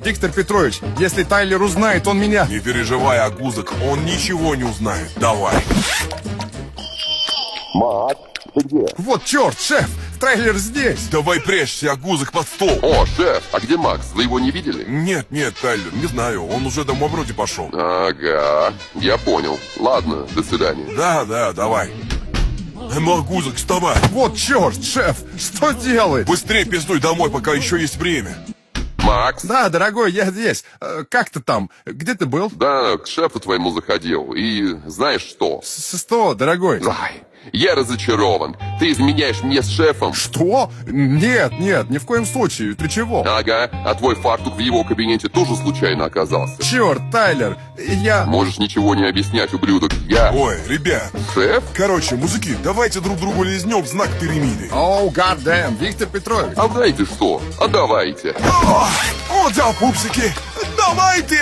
Виктор Петрович, если Тайлер узнает, он меня... Не переживай, Агузок, он ничего не узнает. Давай. Макс, ты где? Вот черт, шеф, Тайлер здесь. Давай прячься, Агузок, под стол. О, шеф, а где Макс? Вы его не видели? Нет, Тайлер, не знаю, он уже домой вроде пошел. Ага, я понял. Ладно, до свидания. Да, давай. Агузок, вставай. Вот черт, шеф, что делать? Быстрее пиздуй домой, пока еще есть время. Макс? Да, дорогой, я здесь. Как ты там? Где ты был? Да, к шефу твоему заходил. И знаешь что? Что, дорогой? Ай, я разочарован. Ты изменяешь мне с шефом. Что? Нет, ни в коем случае. Ты чего? Ага, а твой фартук в его кабинете тоже случайно оказался. Черт, Тайлер, я... Можешь ничего не объяснять, ублюдок. Я... Ой, ребят. Шеф? Короче, мужики, давайте друг другу лизнем в знак пирамиды. Оу, гаддэм, Виктор Петрович. А знаете что? А давайте. О, да, пупсики, давайте.